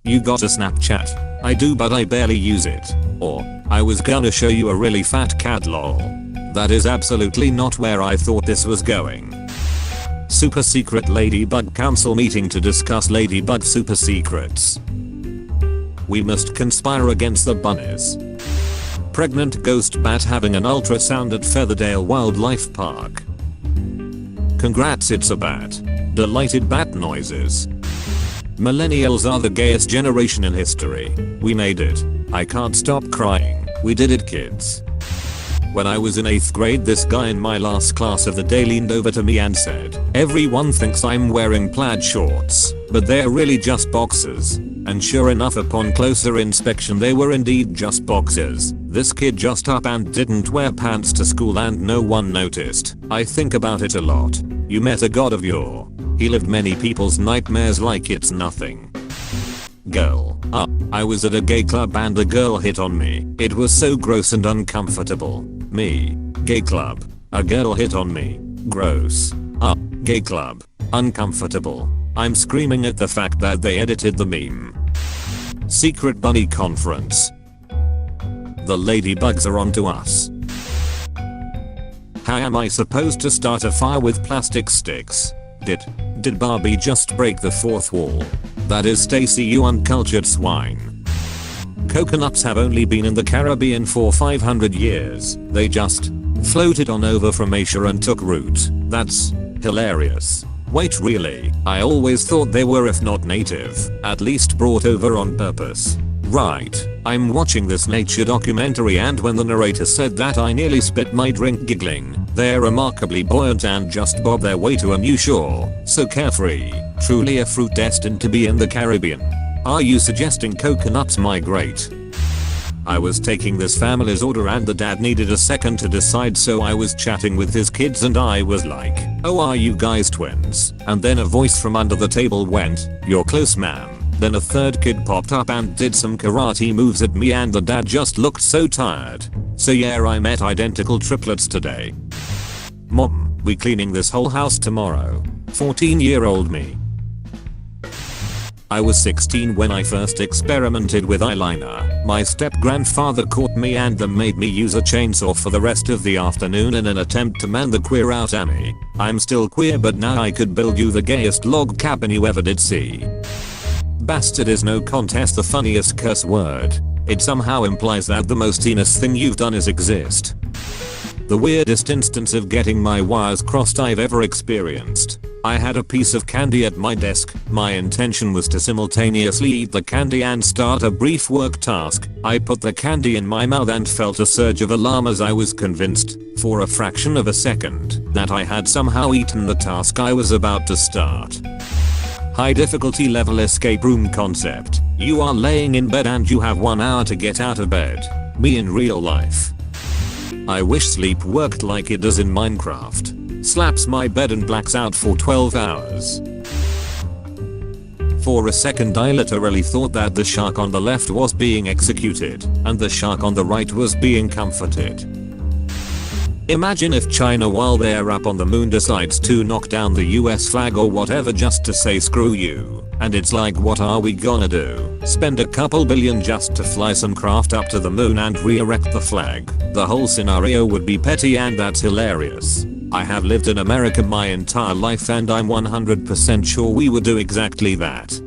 You got a Snapchat? I do, but I barely use it. Or, I was gonna show you a really fat cat lol. That is absolutely not where I thought this was going. Super secret Ladybug Council meeting to discuss Ladybug super secrets. We must conspire against the bunnies. Pregnant ghost bat having an ultrasound at Featherdale Wildlife Park. Congrats, it's a bat. Delighted bat noises. Millennials are the gayest generation in history. We made it. I can't stop crying. We did it, kids. When I was in 8th grade, this guy in my last class of the day leaned over to me and said, "Everyone thinks I'm wearing plaid shorts, but they're really just boxers." And sure enough, upon closer inspection, they were indeed just boxers. This kid just up and didn't wear pants to school and no one noticed. I think about it a lot. You met a god of yore. He lived many people's nightmares like it's nothing. Girl. I was at a gay club and a girl hit on me. It was so gross and uncomfortable. Me. Gay club. A girl hit on me. Gross. Gay club. Uncomfortable. I'm screaming at the fact that they edited the meme. Secret bunny conference. The ladybugs are onto us. How am I supposed to start a fire with plastic sticks? Did Barbie just break the fourth wall? That is Stacy, you uncultured swine. Coconuts have only been in the Caribbean for 500 years. They just floated on over from Asia and took root. That's hilarious. Wait, really? I always thought they were, if not native, at least brought over on purpose. Right. I'm watching this nature documentary and when the narrator said that, I nearly spit my drink giggling. They're remarkably buoyant and just bob their way to a new shore. So carefree. Truly a fruit destined to be in the Caribbean. Are you suggesting coconuts migrate? I was taking this family's order and the dad needed a second to decide, so I was chatting with his kids and I was like, "Oh, are you guys twins?" And then a voice from under the table went, "You're close, man." Then a third kid popped up and did some karate moves at me and the dad just looked so tired. So yeah, I met identical triplets today. Mom, we cleaning this whole house tomorrow. 14-year-old me. I was 16 when I first experimented with eyeliner. My step-grandfather caught me and then made me use a chainsaw for the rest of the afternoon in an attempt to man the queer out Annie. I'm still queer, but now I could build you the gayest log cabin you ever did see. Bastard is no contest the funniest curse word. It somehow implies that the most heinous thing you've done is exist. The weirdest instance of getting my wires crossed I've ever experienced. I had a piece of candy at my desk. My intention was to simultaneously eat the candy and start a brief work task. I put the candy in my mouth and felt a surge of alarm as I was convinced, for a fraction of a second, that I had somehow eaten the task I was about to start. High difficulty level escape room concept. You are laying in bed and you have 1 hour to get out of bed. Me in real life. I wish sleep worked like it does in Minecraft. Slaps my bed and blacks out for 12 hours. For a second I literally thought that the shark on the left was being executed and the shark on the right was being comforted. Imagine if China, while they're up on the moon, decides to knock down the US flag or whatever just to say screw you. And it's like, what are we gonna do? Spend a couple billion just to fly some craft up to the moon and re-erect the flag? The whole scenario would be petty and that's hilarious. I have lived in America my entire life and I'm 100% sure we would do exactly that.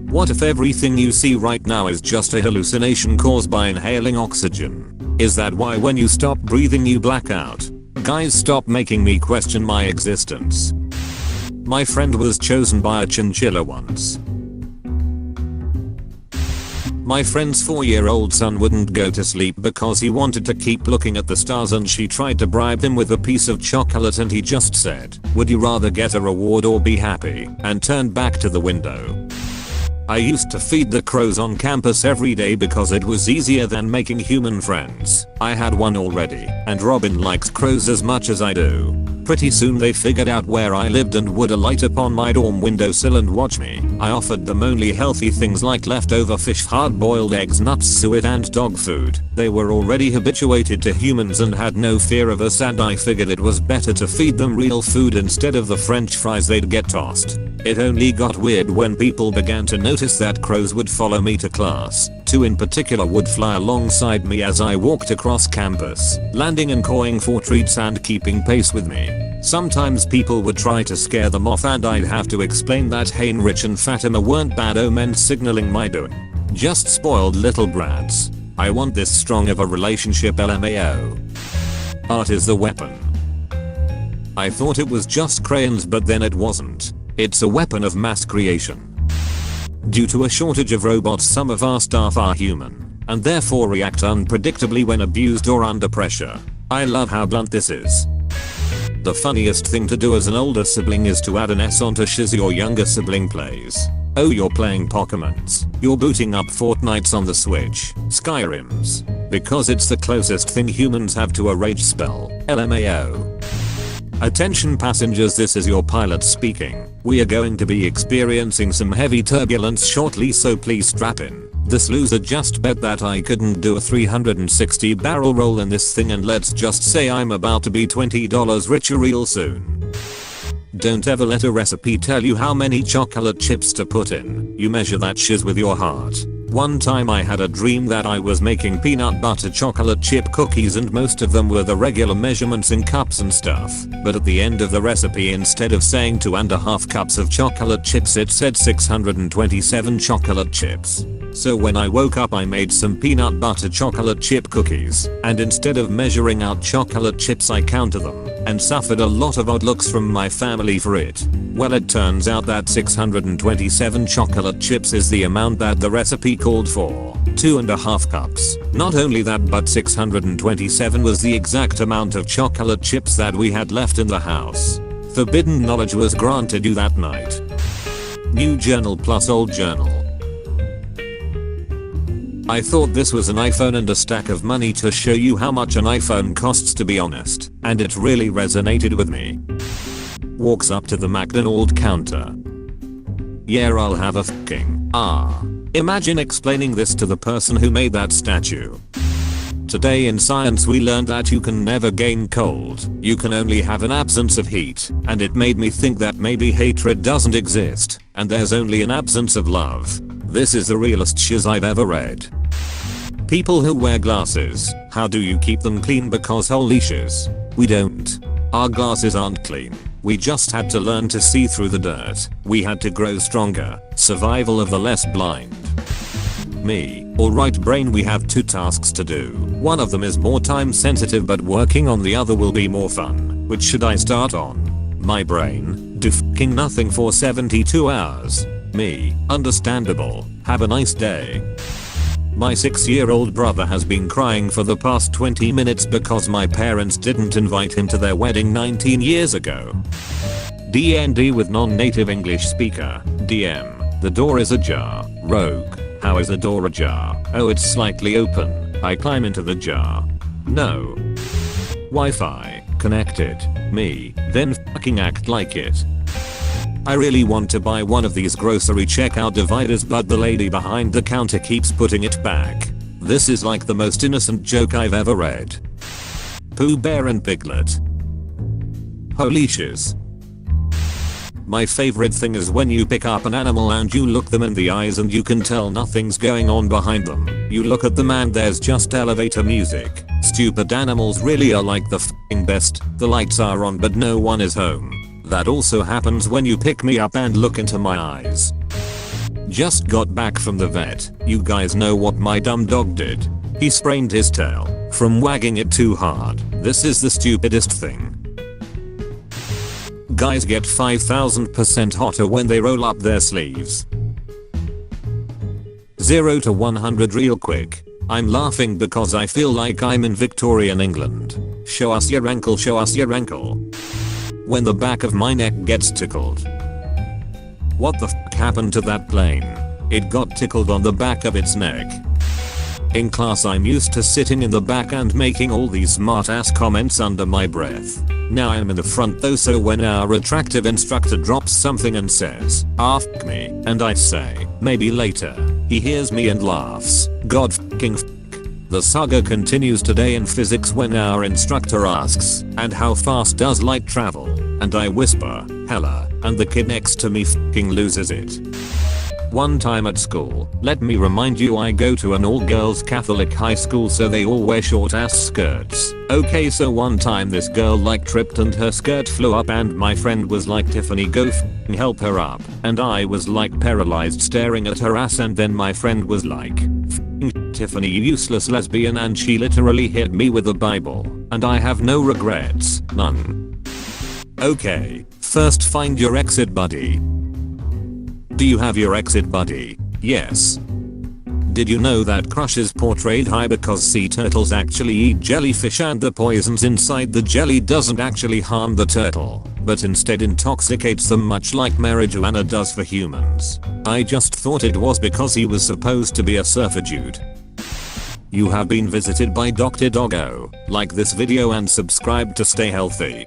What if everything you see right now is just a hallucination caused by inhaling oxygen? Is that why when you stop breathing you black out? Guys, stop making me question my existence. My friend was chosen by a chinchilla once. My friend's 4-year-old son wouldn't go to sleep because he wanted to keep looking at the stars and she tried to bribe him with a piece of chocolate and he just said, "Would you rather get a reward or be happy?" and turned back to the window. I used to feed the crows on campus every day because it was easier than making human friends. I had one already, and Robin likes crows as much as I do. pretty soon they figured out where I lived and would alight upon my dorm windowsill and watch me. I offered them only healthy things like leftover fish, hard-boiled eggs, nuts, suet and dog food. They were already habituated to humans and had no fear of us, and I figured it was better to feed them real food instead of the french fries they'd get tossed. It only got weird when people began to notice that crows would follow me to class. 2 in particular would fly alongside me as I walked across campus, landing and cawing for treats and keeping pace with me. Sometimes people would try to scare them off and I'd have to explain that Heinrich and Fatima weren't bad omens signaling my doom. Just spoiled little brats. I want this strong of a relationship, LMAO. Art is the weapon. I thought it was just crayons, but then it wasn't. It's a weapon of mass creation. Due to a shortage of robots, some of our staff are human, and therefore react unpredictably when abused or under pressure. I love how blunt this is. The funniest thing to do as an older sibling is to add an S onto shiz your younger sibling plays. Oh, you're playing Pokemons. You're booting up Fortnites on the Switch. Skyrims. Because it's the closest thing humans have to a rage spell. LMAO. Attention passengers, this is your pilot speaking. We are going to be experiencing some heavy turbulence shortly, so please strap in. This loser just bet that I couldn't do a 360 barrel roll in this thing, and let's just say I'm about to be $20 richer real soon. Don't ever let a recipe tell you how many chocolate chips to put in. You measure that shiz with your heart. One time I had a dream that I was making peanut butter chocolate chip cookies, and most of them were the regular measurements in cups and stuff. But at the end of the recipe, instead of saying 2.5 cups of chocolate chips, it said 627 chocolate chips. So when I woke up, I made some peanut butter chocolate chip cookies, and instead of measuring out chocolate chips, I counted them, and suffered a lot of odd looks from my family for it. Well, it turns out that 627 chocolate chips is the amount that the recipe called for. 2.5 cups. Not only that, but 627 was the exact amount of chocolate chips that we had left in the house. Forbidden knowledge was granted you that night. New journal plus old journal. I thought this was an iPhone and a stack of money to show you how much an iPhone costs, to be honest, and it really resonated with me. Walks up to the McDonald's counter. Yeah, I'll have a fucking Imagine explaining this to the person who made that statue. Today in science we learned that you can never gain cold, you can only have an absence of heat, and it made me think that maybe hatred doesn't exist, and there's only an absence of love. This is the realest shiz I've ever read. People who wear glasses, how do you keep them clean? Because holy shiz, we don't. Our glasses aren't clean. We just had to learn to see through the dirt. We had to grow stronger. Survival of the less blind. Me. Alright brain, we have 2 tasks to do. One of them is more time sensitive, but working on the other will be more fun. Which should I start on? My brain. Do fucking nothing for 72 hours. Me. Understandable. Have a nice day. My 6-year-old brother has been crying for the past 20 minutes because my parents didn't invite him to their wedding 19 years ago. DND with non-native English speaker. DM. The door is ajar. Rogue. How is the door ajar? Oh, it's slightly open. I climb into the jar. No. Wi-Fi. Connected. Me. Then fucking act like it. I really want to buy one of these grocery checkout dividers, but the lady behind the counter keeps putting it back. This is like the most innocent joke I've ever read. Pooh Bear and Piglet. Holy shiz. My favorite thing is when you pick up an animal and you look them in the eyes and you can tell nothing's going on behind them. You look at them and there's just elevator music. Stupid animals really are like the f***ing best. The lights are on but no one is home. That also happens when you pick me up and look into my eyes. Just got back from the vet. You guys know what my dumb dog did? He sprained his tail from wagging it too hard. This is the stupidest thing. Guys get 5000% hotter when they roll up their sleeves. 0 to 100 real quick. I'm laughing because I feel like I'm in Victorian England. Show us your ankle, show us your ankle. When the back of my neck gets tickled. What the f*** happened to that plane? It got tickled on the back of its neck. In class I'm used to sitting in the back and making all these smart ass comments under my breath. Now I'm in the front though, so when our attractive instructor drops something and says, "Ah, f me," and I say, "Maybe later," he hears me and laughs. God fucking f. The saga continues today in physics when our instructor asks, "And how fast does light travel?" And I whisper, "Hella," and the kid next to me fucking loses it. One time at school, let me remind you I go to an all-girls Catholic high school, so they all wear short ass skirts. Okay, so one time this girl like tripped and her skirt flew up and my friend was like, "Tiffany, go f***ing help her up." And I was like paralyzed staring at her ass, and then my friend was like, "F***ing Tiffany, you useless lesbian," and she literally hit me with a Bible. And I have no regrets, none. Okay, first find your exit buddy. Do you have your exit buddy? Yes. Did you know that Crush is portrayed high because sea turtles actually eat jellyfish and the poisons inside the jelly doesn't actually harm the turtle, but instead intoxicates them, much like marijuana does for humans? I just thought it was because he was supposed to be a surfer dude. You have been visited by Dr. Doggo. Like this video and subscribe to stay healthy.